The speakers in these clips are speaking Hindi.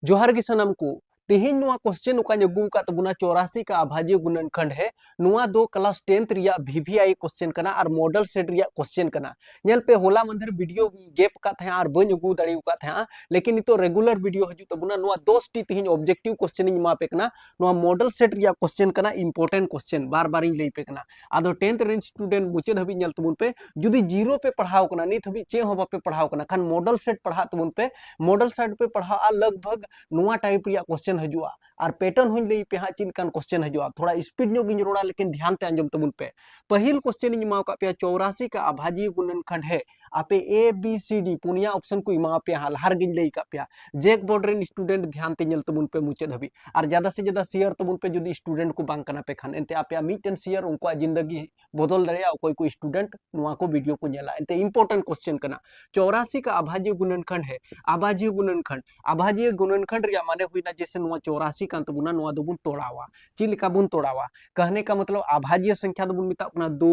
जोहार के सनम को तेहेन नुआ क्वेश्चन उका अगू का तबुना 84 का अभाज्य गुणनखंड है नुआ दो क्लास 10th रिया वीवीआई क्वेश्चन कना और मॉडल सेट रिया क्वेश्चन कना नेल पे होला मंदर वीडियो गैप का था और बन अगू दड़ी का था लेकिन नितो रेगुलर वीडियो हजू तबुना नुआ 10टी तेहेन ऑब्जेक्टिव क्वेश्चन इन मा पे कना नुआ मॉडल सेट रिया क्वेश्चन कना इंपोर्टेंट क्वेश्चन बार बार इन लई पे कना आदो 10th रेंज स्टूडेंट मुचे हबी नेल तबुन पे जुदी जीरो पे पढ़ाव कना नित हबी चे हो पे पढ़ाव कना खान मॉडल सेट पढ़ा तबुन पे मॉडल सेट पे पढ़ा लगभग नुआ टाइप रिया क्वेश्चन हजुआ और पैटर्न हुई लई पे हाँ चिलकान क्वेश्चन हजुआ थोड़ा स्पीड नो गिन रोड़ा लेकिन ध्यान ते अंजम तबुन पे पहिल क्वेश्चन इन माव का पे 84 का अभाज्य गुणनखंड है आपे ए बी सी डी पुनिया ऑप्शन को इमा पे हाल हर गिन लई का पे जेक बोर्ड रेन स्टूडेंट ध्यान ते नेल तबुन पे मुचे धबी और ज्यादा से ज्यादा शेयर तबुन पे जदी स्टूडेंट को बांग कना पे खान एंते आपे मीटन शेयर उनको जिंदगी बदल दड़िया कोई कोई स्टूडेंट नुआ को वीडियो को नेला एंते इंपोर्टेंट क्वेश्चन कना 84 का अभाज्य गुणनखंड है अभाज्य गुणनखंड रिया माने हुईना जैसे नुआ 84 कान तबुना नुआ दबुन तोड़ावा चिलिका बुन तोड़ावा कहने का मतलब अभाज्य संख्या दबुन मिता अपना 2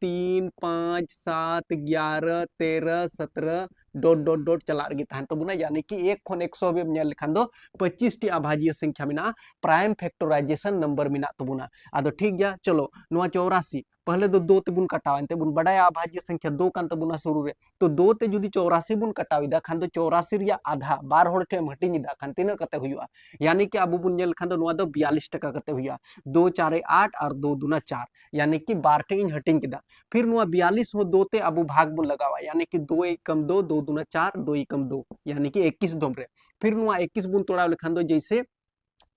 3 5 7 11 13 17 डॉट डॉट डॉट चला रही तहन तबुना यानी कि 1 खन 100 बे नेल लेखान दो 25 टी अभाज्य संख्या मिना प्राइम फैक्टराइजेशन नंबर मिना तबुना आदो ठीक गया चलो नुआ 84 पहले दो तेबुन कटावा एंते बुन बडाया अभाज्य संख्या 2 कान तबुना शुरू रे तो 2 ते जुदी 84 बुन कटाविदा खान दो 84 रिया आधा बार होड़ ठे हटिंगिदा खान तीना कते हुआ यानी कि अब बुन नेल खान दो नुआ दो 42 टका कते हुआ 2 4 8 और 2 दूना 4 यानी कि 12 ठे इन हटिंग किदा फिर नुआ 42 हो 2 ते अब भाग बुन लगावा यानी कि 2 1 कम 2 2 दूना 4 2 1 कम 2 यानी कि 21 दोम रे फिर नुआ 21 बुन तोड़ा लेखान दो जैसे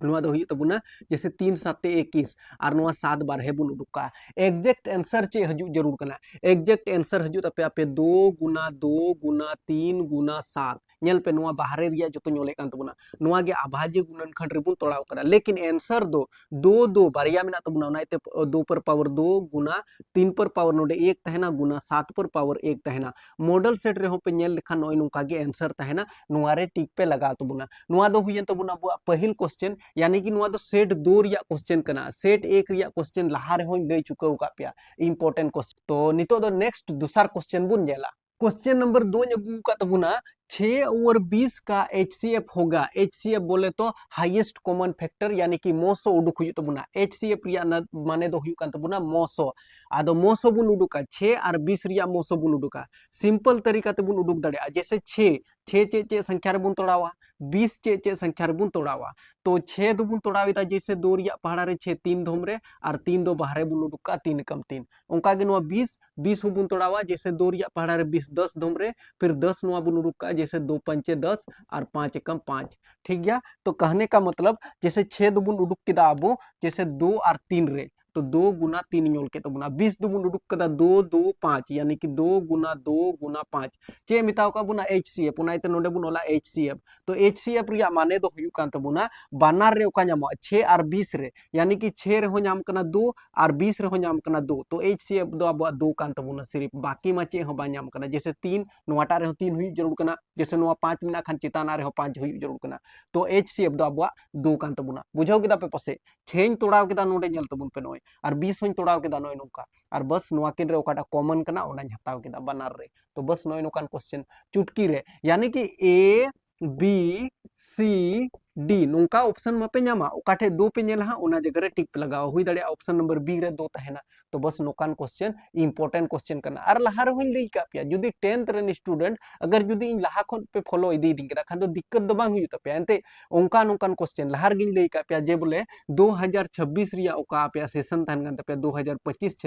नुआ दो हुई तबुना जैसे 3 7 21 और नुआ 7 12 बुन उडुका एग्जैक्ट आंसर चे हजू जरूर कना एग्जैक्ट आंसर हजू तपे आपे 2 गुना 3 गुना 7 नेल पे नुआ बाहरे रिया जतो नोले कान तबुना नुआ गे अभाज्य गुणनखंड रेबुन तोड़ाव करा लेकिन आंसर दो 2 2 बारिया मिना तबुना नाइते 2 पर पावर 2 गुना 3 पर पावर नोडे 1 तहना गुना 7 पर पावर 1 तहना मॉडल सेट रे हो पे नेल लेखा नोय नुका गे आंसर तहना नुआ रे टिक पे लगा तबुना नुआ दो हुयन तबुना बुआ पहिल क्वेश्चन यानी कि नुआ दो सेट 2 रिया क्वेश्चन कना सेट 1 रिया क्वेश्चन लहा रे होय दे चुका का पिया इंपोर्टेंट क्वेश्चन तो नितो दो नेक्स्ट दूसरा क्वेश्चन बुन जेला क्वेश्चन नंबर 2 अगू का तबुना 6 और 20 का HCF होगा HCF बोले तो हाईएस्ट कॉमन फैक्टर यानी कि मोसो उडुक हुई तबुना HCF रिया माने दो हुई कान तबुना मोसो आदो मोसो बुन उडुका 6 और 20 रिया मोसो बुन उडुका सिंपल तरीका ते बुन उडुक दड़िया जैसे 6 चे संख्या रे बुन तोड़ावा 20 चे संख्या रे बुन तोड़ावा तो 6 दो बुन तोड़ाविदा जैसे 2 रिया पहाड़ा रे 6 3 धोम रे और 3 दो बाहरे बुन उडुका 3 कम 3 उनका गे नुआ 20 बुन तोड़ावा जैसे 2 रिया पहाड़ा रे 20 10 धोम रे फिर 10 नुआ बुन उडुका जैसे 2 पंचे 10 और 5 एकम 5 ठीक गया तो कहने का मतलब जैसे 6 दुबुन उडुक किदा आबो जैसे 2 और 3 रे तो 2 गुना 3 योल के तबुना 20 दुबुन उडुक कदा 2 2 5 यानी कि 2 गुना 5 चे मिताव का बुना HCF उना इते नोडे बुन ओला HCF तो HCF रिया माने दो हुयु कान तबुना बानार रे ओका नामो 6 और 20 रे यानी कि 6 रे हो नाम कना 2 और 20 रे हो नाम कना 2 तो HCF दो अब 2 कान तबुना सिर्फ बाकी मा चे हो बा नाम कना जैसे 3 नोटा रे हो 3 हुई जरूर कना जैसे नुआ 5 मिना खान चिताना रे हो 5 हुई जरूर कना तो HCF दो अब 2 कान तबुना बुझाव केदा पे पसे 6 तोड़ाव केदा नोडे नेल तबुन पे नोय और 20 हों तोड़ाव केदा नोय नुका और बस नुआ किन रे ओकाटा कॉमन कना ओना हताव केदा बनार रे तो बस नोय नुकान क्वेश्चन चुटकी रे यानी कि A B C डी नोंका ऑप्शन मा पे नामा ओकाठे 2 पे नेल हा ओना जगह रे टिक पे लगाओ हुई दड़े ऑप्शन नंबर बी रे 2 तहेना तो बस नोकान क्वेश्चन इंपोर्टेंट क्वेश्चन करना और लहार होइन लई का पिया जुदी 10th रेन स्टूडेंट अगर जुदी इन लहा खन पे फॉलो इदी दिन केदा खान दो दिक्कत दो बांग हुई तपिया एंते ओंका नोकान क्वेश्चन लहार गिन लई का पिया जे बोले 2026 रिया ओका पिया सेशन तहन गन तपिया 2025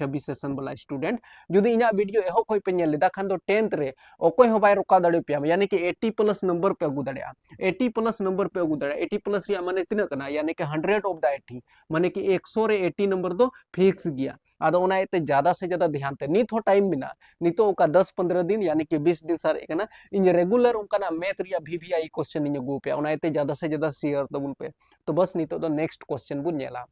26 सेशन वाला स्टूडेंट जुदी इना वीडियो एहो कोई पे नेल लेदा खान दो 10th रे ओकोय हो बाय रोका दड़े पिया यानी कि 80 प्लस नंबर पे अगु दड़या 80 प्लस नंबर पे अगु दड़या 80 प्लस रिया माने तिना कना यानी कि 100 ऑफ द 80 माने कि 100 रे 80 नंबर दो फिक्स गया आदो ओना एते ज्यादा से ज्यादा ध्यान ते नित हो टाइम बिना नितो ओका 10 15 दिन यानी कि 20 दिन सर एकना इन रेगुलर ओका ना मैथ रिया VVI क्वेश्चन इन गो पे ओना एते ज्यादा से ज्यादा शेयर दबुन पे तो बस नितो दो नेक्स्ट क्वेश्चन बुन नेला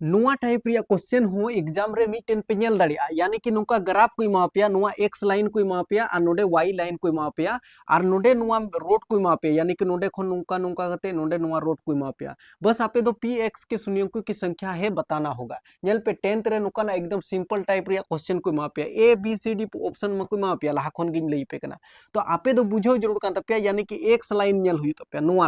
नुआ टाइप रिया क्वेश्चन हो एग्जाम रे मिटेन पे नेल दाड़िया यानी कि नुका ग्राफ को इमा पेया नुआ एक्स लाइन को इमा पेया और नोडे वाई लाइन को इमा पेया और नोडे नुआ रोड को इमा पेया यानी कि नोडे खन नुका नुका करते नोडे नुआ रोड को इमा पेया बस आपे दो पी एक्स के शून्यों की संख्या है बताना होगा नेल पे 10th रे नुका ना एकदम सिंपल टाइप रिया क्वेश्चन को इमा पेया A B C D option में को इमा पेया लाहा खन गिन लई पे कना तो आपे दो बुझो जरूर कान तपेया यानी कि एक्स लाइन नेल हुई तपेया नुआ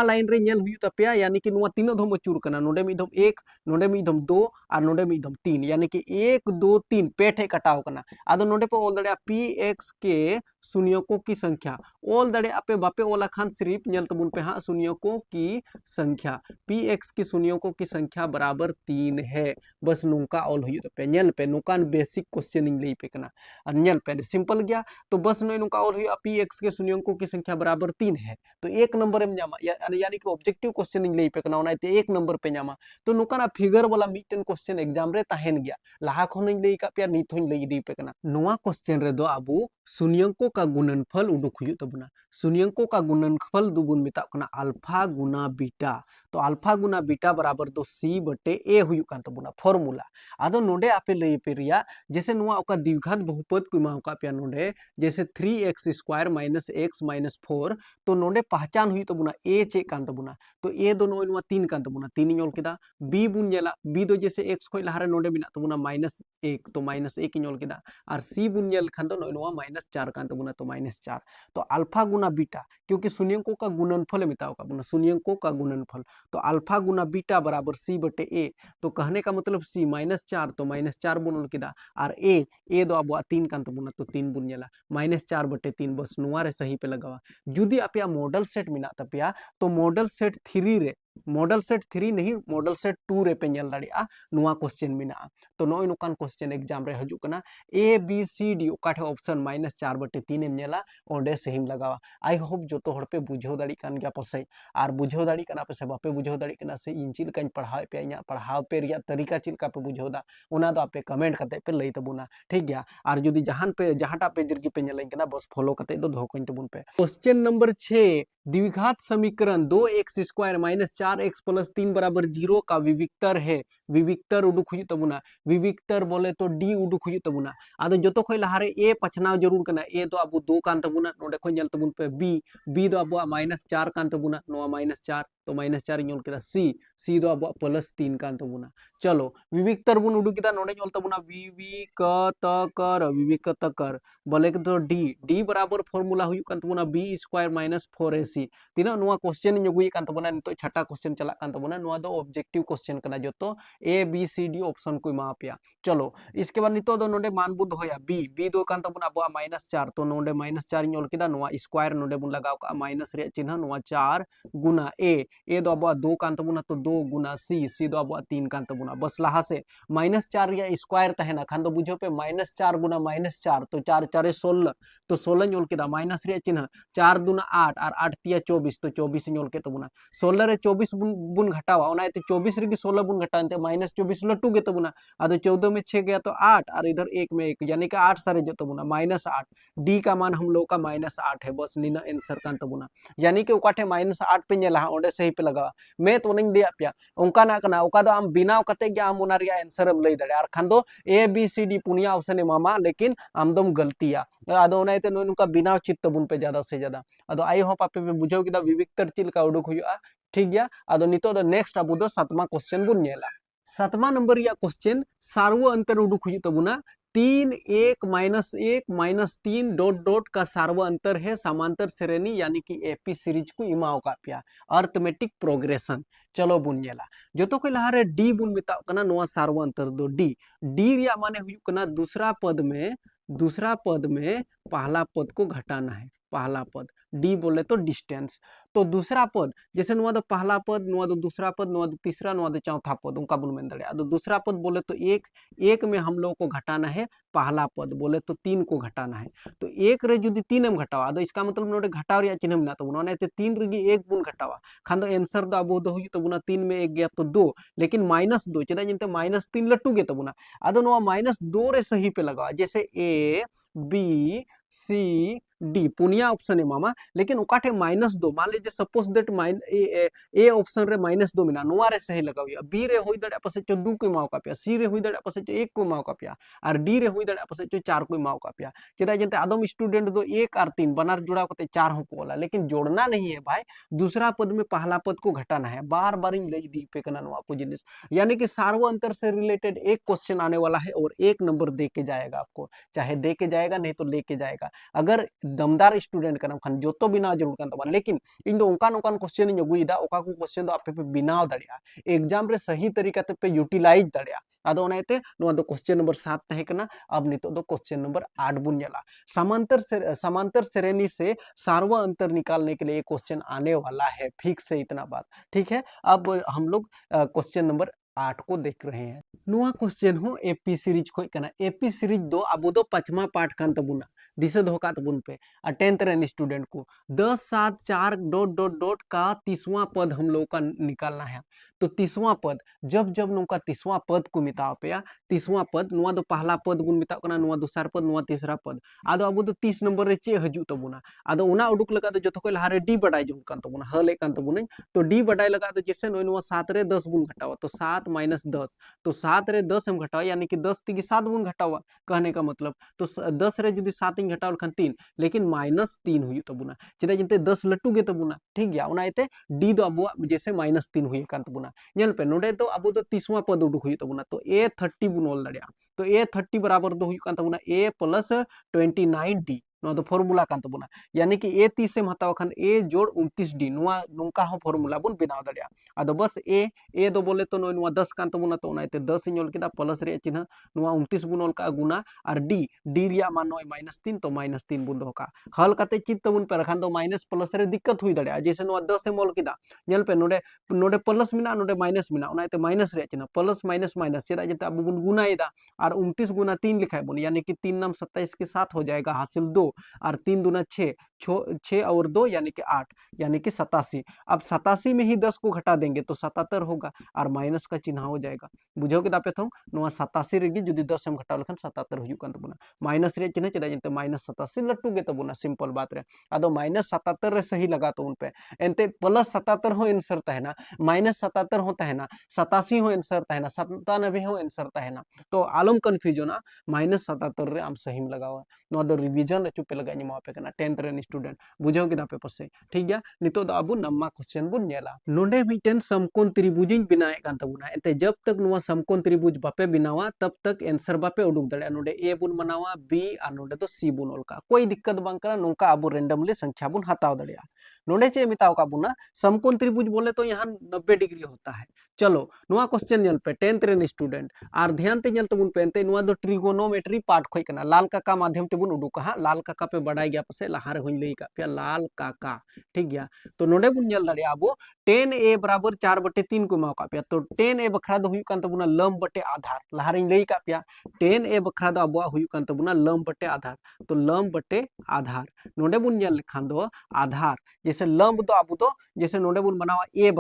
लाइन रे नेल हुई तपेया यानी कि नुआ तीनो धम अचूर कना नोडे मिदम एक नोडे मिदम दो और नोडे मिदम तीन यानी कि 1 2 3 पे ठे कटाव कना आदो नोडे पे ऑल दड़े पी एक्स के शून्यकों की संख्या ऑल दड़े पे बापे ओला खान सिर्फ नेल तबुन पे हाँ शून्यकों की संख्या पी एक्स की शून्यकों की संख्या बराबर 3 है बस नुका ऑल हुई पे नेल पे नुकान बेसिक क्वेश्चनिंग लई पे कना और नेल पे सिंपल गया तो बस नोय नुका ऑल हुई पी एक्स के शून्यकों की संख्या बराबर 3 है तो 1 नंबर में जामा यानी कि ऑब्जेक्टिव क्वेश्चनिंग लई पे कना ओनाते 1 नंबर पे जामा तो नुकाना फिगर वाला मिटन क्वेश्चन एग्जाम रे ताहेन गया लाहा खन लई का पे नित होन लई दी पे कना नोआ क्वेश्चन रे दो आबू शून्यकों का गुणनफल उडुक हुई तबना शून्यकों का गुणनफल दुबुन मिता कना अल्फा गुना बीटा तो अल्फा गुना बीटा बराबर दो सी बटे ए हुई कान तबना फॉर्मूला आदो नोडे आपे लई पे रिया जैसे नोआ ओका द्विघात बहुपद को इमा का पे नोडे जैसे 3x² - x - 4 तो नोडे पहचान हुई तबना ए चे कान तबना तो ए दो नोआ 3 कान तबना 3 ᱧᱚᱞ केदा बी बुन जेला बी दो जैसे x खोय लहारे नोडे बिना तबना -1 तो -1 ᱧᱚᱞ केदा और सी बुन जेल खान दो नोआ -4 कान तबना तो -4 तो अल्फा गुना बीटा क्योंकि शून्यकों का गुणनफल मिताओ का बुना शून्यकों का गुणनफल तो अल्फा गुना बीटा बराबर सी बटे ए तो कहने का मतलब सी -4 तो -4 बुन केदा और ए दो अब 3 कान तबना तो 3 बुन जेला -4 बटे 3 बस नुआ रे सही पे लगावा जुदी आपया मॉडल सेट मिना तपया तो मॉडल सेट 3 रे मॉडल सेट 3 नहीं मॉडल सेट 2 रे पे नेल दाड़िया नुआ क्वेश्चन मिना तो नोय नुकान क्वेश्चन एग्जाम रे हजु कना ए बी सी डी ओकाठे ऑप्शन -4 बटे 3 एम नेला ओंडे सहीम लगावा आई होप जोतो हड़ पे बुझो दाड़ी कान गया पसै और बुझो दाड़ी कना पे से बापे बुझो दाड़ी कना से इन चिल कान पढ़ावे पे इया पढ़ाव पे रिया तरीका चिल का पे बुझो दा ओना दो आपे कमेंट करते पे लई तबुना ठीक गया और जुदी जहान पे जहाटा पे जिरगी पे नेलाइन कना बस फॉलो करते दो धोकइन तबुन पे क्वेश्चन नंबर 6 द्विघात समीकरण 2x² - 4x + 3 बराबर 0 का विविक्तर है विविक्तर उडुक हुई तबुना विविक्तर बोले तो डी उडुक हुई तबुना आदो जोतो खोय लहारे ए पछनाव जरूर कना ए दो अबु 2 कान तबुना नोडे खोय नेल तबुन पे बी दो अबु -4 कान तबुना नोआ -4 तो -4 ᱧᱚᱞ केदा सी दो अबु +3 कान तबुना चलो विविक्तर बुन उडुक केदा नोडे ᱧᱚᱞ तबुना विविकतकर बोले तो डी बराबर फॉर्मूला हुई कान तबुना b² - 4ac तीना नुआ क्वेश्चन गुई कान तबुना नितो छठा क्वेश्चन चला कान तबुना नुआ दो ऑब्जेक्टिव क्वेश्चन कना जोतो A B C D option को इमा पेया चलो इसके बाद नितो दो नोडे मान बुन होया बी दो कान तबुना अबो -4 तो नोडे -4 ᱧᱚᱞ केदा नुआ स्क्वायर नोडे बुन लगाव का माइनस रे चिन्ह नुआ 4 गुना ए दो अबो 2 कान तबुना तो 2 गुना सी दो अबो 3 कान तबुना बस लहा से -4 या स्क्वायर तहेना खान दो बुझो पे -4 गुना -4 तो 4 4 16 तो 16 ᱧᱚᱞ केदा माइनस रे चिन्ह 4 दूना 8 और 8 तिया 24 तो 24 ᱧᱚᱞ के तबुना 16 रे 24 बुन घटावा ओनाते 24 रे 16 बुन घटानते -24 लटू के तबुना आदो 14 में 6 गया तो 8 और इधर 1 में 1 यानी कि 8 सारे जो तबुना -8 डी का मान हम लोग का -8 है बस नीना आंसर कान तबुना यानी कि ओकाठे -8 पे नेला ओंडे सही पे लगावा मैं तो नहीं दिया पिया ओंका ना कना ओका दो आम बिनाव कते गया आम ओना रिया आंसर हम लई दड़े और खान दो ए बी सी डी पुनिया ऑप्शन मामा लेकिन आम दम गलतिया आदो ओनाते नो नुका बिनाव चित्त बुन पे ज्यादा से ज्यादा आदो आई होप आपे पे बुझाव किदा विविक्तर चिल का उडुक हुआ ठीक गया आदो नितो दो नेक्स्ट अबु दो 7वां क्वेश्चन बुन नेला 7वां नंबर या क्वेश्चन सार्व अंतर उडुक हुई तबुना 3 1 -1 -3 डॉट डॉट का सार्व अंतर है समांतर श्रेणी यानी कि एपी सीरीज को इमाओ का पिया अर्थमेटिक प्रोग्रेशन चलो बुन नेला जो तो कोई लहारे डी बुन मिताओ कना नोआ सार्व अंतर दो डी रिया माने हुई कना दूसरा पद में पहला पद को घटाना है पहला पद डी बोले तो डिस्टेंस तो दूसरा पद जैसे नुआ दो पहला पद नुआ दो दूसरा पद नुआ दो तीसरा नुआ दो चौथा पद उनका बुन में दड़े तो दूसरा पद बोले तो एक में हम लोग को घटाना है पहला पद बोले तो 3 को घटाना है तो एक रे जुदी 3 एम घटावा तो इसका मतलब नोडे घटाव रिया चिन्ह मिना तो ना 3 रेगी 1 बुन घटावा खान दो आंसर दो अब दो हुई तो बुना 3 में 1 गया तो 2 लेकिन -2 चेदा जिनते -3 लट्टू गे तो बुना आदो नुआ -2 रे सही पे लगावा जैसे ए बी सी डी पुनिया ऑप्शन एमामा लेकिन ओकाठे -2 मान लीजिए सपोज दैट ए ऑप्शन रे -2 मेना नोआ रे सही लगाव बी रे होई दड़े पासे 2 को एमाव का पे सी रे होई दड़े पासे 1 को एमाव का पे और डी रे होई दड़े पासे 4 को एमाव का पे चेदा जंते आदम स्टूडेंट दो 1 और 3 बनार जुड़ाव करते 4 हो को लेकिन जोड़ना नहीं है भाई दूसरा पद में पहला पद को घटाना है बार बार इन लई दी पे कना नोआ को जिनिस यानी कि सार्वअंतर से रिलेटेड एक क्वेश्चन आने वाला है और 1 नंबर दे के जाएगा आपको चाहे दे के जाएगा नहीं तो लेके जाएगा अगर दमदार स्टूडेंट कना खान जो तो बिना जरूर कान तबा लेकिन इन दो ओकान क्वेश्चन इन अगुइदा ओका को क्वेश्चन दो आपे पे बिनाव दड़िया एग्जाम रे सही तरीका ते पे यूटिलाइज दड़िया आदो ओनाते नोआ दो क्वेश्चन नंबर 7 तहे कना अब नितो दो क्वेश्चन नंबर 8 बुन नेला समांतर श्रेणी से सार्वअंतर निकालने के लिए एक क्वेश्चन आने वाला है फिक्स है इतना बात ठीक है अब हम लोग क्वेश्चन नंबर 8 को देख रहे हैं नुआ क्वेश्चन हो एपी सीरीज खोई कना एपी सीरीज दो अब दो 5वां पार्ट कान तबुना दिसे धोका तबुन पे 10th रेन स्टूडेंट को 10 7 4 डॉट डॉट डॉट का 30वां पद हम लोग का निकालना है तो 30वां पद जब जब नुका 30वां पद को मिताव पे 30वां पद नुआ दो पहला पद गुन मिताव कना नुआ दूसरा पद नुआ तीसरा पद आदो अब दो 30 नंबर रे चे हजू तबुना आदो उना उडुक लगा तो जतो को लहारे डी बडाई जुन कान तबुना हले कान तबुना तो डी बडाई लगा तो जैसे नुआ 7 रे 10 गुन घटावा तो 7 - 10 तो 7 रे 10 हम घटावा यानी कि 10 तिगी 7 गुन घटावा कहने का मतलब तो 10 रे जदी 7 इन घटाव लखन 3 लेकिन -3 हुई तबुना चेदा जंते 10 लट्टू गे तबुना ठीक गया उना एते डी दो अब जैसे -3 हुई कान तबुना नेल पे नोडे तो अब दो 30वां पद उडुक हुई तबुना तो a30 बुन ओल दड़िया तो a30 बराबर दो हुई कान तबुना a + 29d नो दो फॉर्मूला कान तबुना यानी कि ए 30 से हताव खान ए जोड़ 29 डी नुआ नोंका हो फॉर्मूला बुन बनाव दड़िया आदो बस ए दो बोले तो नुआ 10 कान तबुना तो उनाते 10 इन ओल केदा प्लस रे चिन्ह नुआ 29 बुन ओल का गुना और डी रिया मान नोय -3 तो -3 बुन दो का हल काते चित तबुन पे रखान दो माइनस प्लस रे दिक्कत हुई दड़िया जैसे नुआ 10 से मोल केदा नेल पे नोडे नोडे प्लस मिना नोडे माइनस मिना उनाते माइनस रे चिन्ह प्लस माइनस माइनस चेदा जते अब बुन गुनाइदा और 29 गुना 3 लिखाय बुन यानी कि 3 नाम 27 के साथ हो जाएगा हासिल 2 और 3 दूना 6 6 और 2 यानी कि 8 यानी कि 87 अब 87 में ही 10 को घटा देंगे तो 77 होगा और माइनस का चिन्ह हो जाएगा बुझो के दापे थो नुआ 87 रेगी जदी 10 हम घटाव लखन 77 हुयु कान तबुना माइनस रे चिन्ह चेदा जंते -87 लट्टू गे तबुना सिंपल बात रे आदो -77 रे सही लगा तो उन पे एंते +77 हो आंसर तहना -77 हो तहना 87 हो आंसर तहना 97 हो आंसर तहना तो आलम कंफ्यूजन ना -77 रे आम सही में लगावा नो दो रिवीजन चुपे लगा नि पे कना 10th रेन स्टूडेंट बुझो के दापे पसे ठीक गया नितो द अबु नम्मा क्वेश्चन बुन नेला नोंडे मिटेन समकोण त्रिभुज इन बनाए कान तबुना एते जब तक नुआ समकोण त्रिभुज बापे बिनावा तब तक आंसर बापे उडुक दड़े नोंडे ए बुन बनावा बी आ नोंडे तो सी बुन ओलका कोई दिक्कत बांग करा नोंका अबु रैंडमली संख्या बुन हटाव दड़िया नोंडे चे मिताव का बुना समकोण त्रिभुज बोले तो यहां 90 डिग्री होता है चलो नुआ क्वेश्चन नेल पे 10th रेन स्टूडेंट और ध्यान ते नेल तबुन पे एंते नुआ दो ट्रिगोनोमेट्री पार्ट खोय कना लाल काका माध्यम ते बुन उडुक हा लाल काका पे बढ़ाई गया पसे लहार हुई लई का पे लाल काका ठीक गया तो नोडे बुन नेल दड़े आबो 10a बराबर 4/3 को माव का पे तो 10a बखरा दो हुई कान तबुना लंब बटे आधार लहार इन लई का पे 10a बखरा दो अबवा हुई कान तबुना लंब बटे आधार तो लंब बटे आधार नोडे बुन नेल लिखान दो आधार जैसे लंब दो आबो तो जैसे नोडे बुन बनावा ए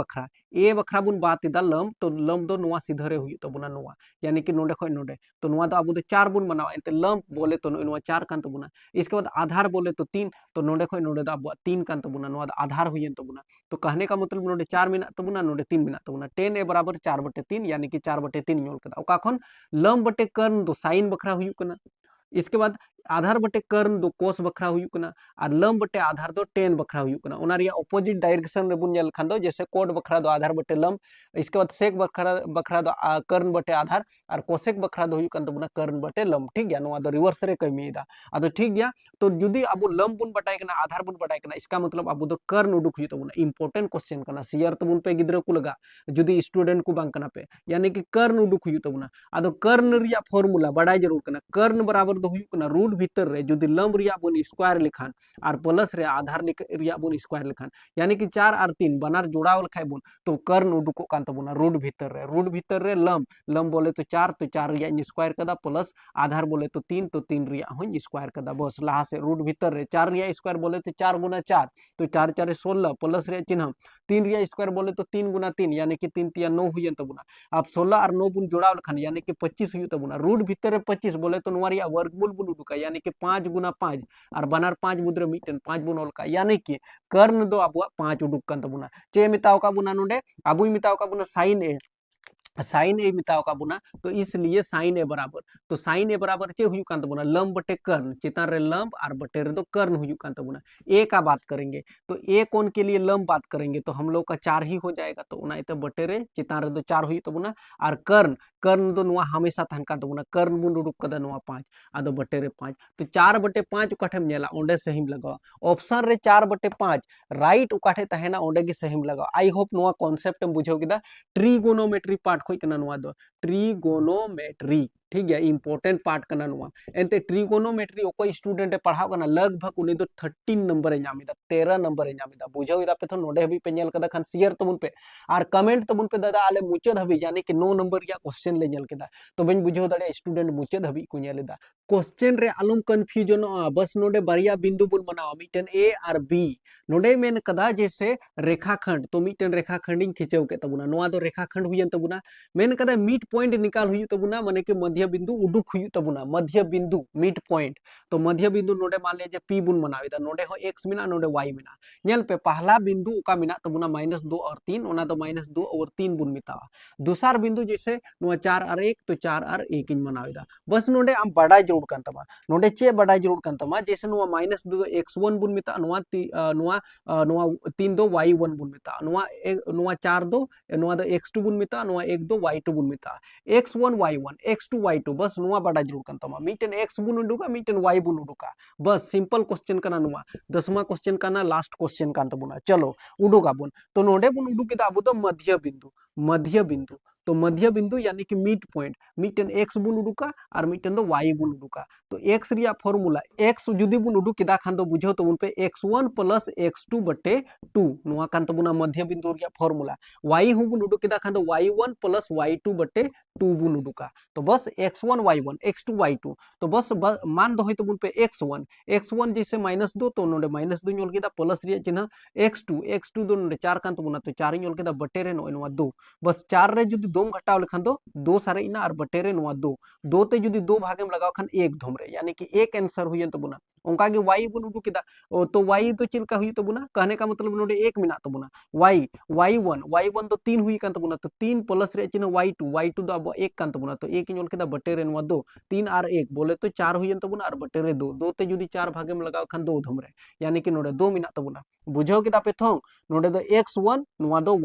बखरा बुन बात इदा लंब तो लंब दो नुआ सीधरे हुई तबुना नुआ यानी कि नोडे खोय नोडे तो नुआ दो आबो तो 4 बुन बनावा एते लंब बोले तो नुआ 4 कान तबुना इसके बाद आधार बोले तो 3 तो नोडे खोय नोडे दा 3 कान तबुना नुआ आधार हुई तबुना तो कहने का मतलब नोडे 4 मिना तबुना नोडे 3 मिना तबुना 10a बराबर 4/3 यानी कि 4/3 योल कदा ओका खन लंब बटे कर्ण दो साइन बखरा हुई कना इसके बाद आधार बटे कर्ण दो कोस बखरा हुई कना और लंब बटे आधार दो टेन बखरा हुई कना ओना रिया ऑपोजिट डायरेक्शन रे बुन नेल खान दो जैसे कोड बखरा दो आधार बटे लंब इसके बाद सेक बखरा दो कर्ण बटे आधार और कोसेक बखरा दो हुई कन तबुना कर्ण बटे लंब ठीक गया नुआ दो रिवर्स रे कमीदा आदो ठीक गया तो जुदी अब लंब बुन बटाई कना आधार बुन बटाई कना इसका मतलब अब दो कर्ण उडुक हुई तबुना इंपोर्टेंट क्वेश्चन कना शेयर तबुन पे गिद्रा को लगा जुदी स्टूडेंट को बांग कना पे यानी कि कर्ण उडुक हुई तबुना आदो कर्ण रिया फॉर्मूला बड़ाई जरूर कना कर्ण बराबर दो हुई कना रूट भीतर रे जुदी लंब रिया बुन स्क्वायर लिखान और प्लस रे आधार रिया बुन स्क्वायर लिखान यानी कि 4 और 3 बनार जोड़ाव लखाय बुन तो कर्ण उडुको कान तबुना रूट भीतर रे लंब बोले तो 4 तो 4 रिया स्क्वायर कदा प्लस आधार बोले तो 3 तो 3 रिया हो स्क्वायर कदा बस लाहा से रूट भीतर रे 4 रिया स्क्वायर बोले तो 4 गुना 4 तो 4 4 16 प्लस रे चिन्ह 3 रिया स्क्वायर बोले तो 3 गुना 3 यानी कि 3 3 9 हुई तबुना अब 16 और 9 बुन जोड़ाव लखान यानी कि 25 हुई तबुना रूट भीतर रे 25 बोले तो नुआ रिया वर्गमूल बुन उडुका यानी कि 5 गुना 5 और बनार 5 मुद्रे मीटन 5 बुन ऑल का यानी कि कर्ण दो अब 5 उडुक कान तबुना चे मिताओ का बुना नोडे अबुई मिताओ का बुना साइन ए मिताओ का बुना तो इसलिए साइन ए बराबर तो साइन ए बराबर चे हुई कान तबुना लंब बटे कर्ण चितान रे लंब और बटे रे तो कर्ण हुई कान तबुना ए का बात करेंगे तो ए कोण के लिए लंब बात करेंगे तो हम लोग का 4 ही हो जाएगा तो उना इते बटे रे चितान रे तो 4 हुई तबुना और कर्ण कर्ण दो नुआ हमेशा तहन कान तबुना कर्ण बुन उडुक कदा नुआ 5 आदो बटे रे 5 तो 4 बटे 5 उकाठेम नेला ओंडे सहीम लगावा ऑप्शन रे 4 बटे 5 राइट उकाठे तहेना ओंडे गी सहीम लगावा आई होप नुआ कॉन्सेप्ट em बुझाव किदा ट्रिगोनोमेट्री पार्ट खोई कना नुआ दो ट्रिगोनोमेट्री ठीक है इंपोर्टेंट पार्ट कना नुआ एंते ट्रिगोनोमेट्री ओको स्टूडेंट पढ़ाव कना लगभग उनी दो 13 नंबर ए नामिदा 13 नंबर ए नामिदा बुझाव इदा पे तो नोडे हबी पे नेल कदा खान शेयर तबुन पे और कमेंट तबुन पे दादा आले मुचद हबी यानी कि 9 नंबर या क्वेश्चन ले नेल केदा तो बेन बुझाव दाड़े स्टूडेंट मुचद हबी को नेलेदा क्वेश्चन रे आलम कंफ्यूजन बस नोडे बारिया बिंदु बुन बनावा मिटन ए और बी नोडे मेन कदा जैसे रेखाखंड तो मिटन रेखाखंडिंग खिंचव के तबुना नोआ दो रेखाखंड हुयन तबुना मेन कदा मिड पॉइंट निकाल हुई तबुना माने के मध्य बिंदु उडुक हुई तबुना मध्य बिंदु मिड पॉइंट तो मध्य बिंदु नोडे मान ले जे पी बुन बनावेदा नोडे हो x मिना नोडे y मिना नेल पे पहला बिंदु ओका मिना तबुना -2 और 3 ओना तो -2 और 3 बुन मितावा दूसरा बिंदु जैसे नुआ 4 और 1 तो 4 और 1 इन बनावेदा बस नोडे आम बड़ा जरूर कान तमा नोडे चे बड़ा जरूर कान तमा जैसे नुआ -2 x1 बुन मिता नुआ नुआ 3 दो y1 बुन मिता नुआ 4 दो नुआ दो x2 बुन मिता नुआ 1 दो y2 बुन मिता x1 y1 x2 y2 बस नुआ बड़ा जरूर कान तमा मिटन x बुन उडुका मिटन y बुन उडुका बस सिंपल क्वेश्चन कना नुआ 10वां क्वेश्चन कना लास्ट क्वेश्चन कान तबुना चलो उडुका बुन तो नोडे बुन उडुकिदा अबु तो मध्य बिंदु तो मध्य बिंदु यानी कि मिड पॉइंट मिटन x बुन उडुका और मिटन दो y बुन उडुका तो x रिया फॉर्मूला x जुदी बुन उडुकिदा खान दो बुझो तो उन पे x1 + x2 बटे 2 नुआ कान तबुना मध्य बिंदु रिया फॉर्मूला y हु बुन उडुकिदा खान दो y1 + y2 बटे 2 बुन उडुका तो बस x1 y1 x2 y2 तो बस मान दो तो बुन पे x1 जैसे -2 तो नोडे -2 ᱧ ᱚᱞ केदा प्लस रिया चिन्ह x2 दो नोडे 4 कान तबुना तो 4 ᱧ ᱚᱞ केदा बटे रे नुआ 2 बस 4 रे जुदी 2 घटाव लेखान दो 2 सारे इना और बटे रे नुआ 2 ते जुदी 2 भागेम लगाव खान 1 धम रे यानी कि एक आंसर हुयन तबुना उनका के y बुन उडु केदा तो y तो चिलका हुई तबुना कहने का मतलब नोडे 1 मिना तबुना y1 तो 3 हुई कान तबुना तो 3 प्लस रे चिन्ह y2 दो अब 1 कान तबुना तो 1 ᱧ ᱚᱞ केदा बटे रे नुआ 2 3 और 1 बोले तो 4 हुयन तबुना और बटे रे 2 ते जुदी 4 भागेम लगाव खान 2 धम रे यानी कि नोडे 2 मिना तबुना बुझाव केदा पे थों नोडे दो x1 नुआ दो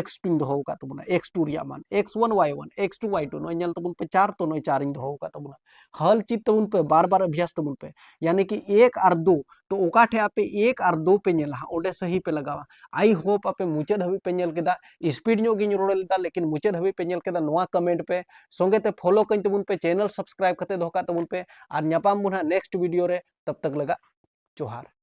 x2 दो का तबुना x2 रिया मान x1 y1 x2 y2 no nail तबुन पे 4 तो नो 4 इन दो का तबुना हल चित तबुन पे बार-बार अभ्यास तबुन पे यानी कि 1 और 2 तो ओकाठे आपे 1 और 2 पे नेला ओडे सही पे लगावा आई होप आपे मुचद हबी पे नेल केदा स्पीड नो गिन रोड लेदा लेकिन मुचद हबी पे नेल केदा नोआ कमेंट पे संगे ते फॉलो कइन तबुन पे चैनल सब्सक्राइब कते दोका तबुन पे और न्यापाम बुना नेक्स्ट वीडियो रे तब तक लगा जोहार।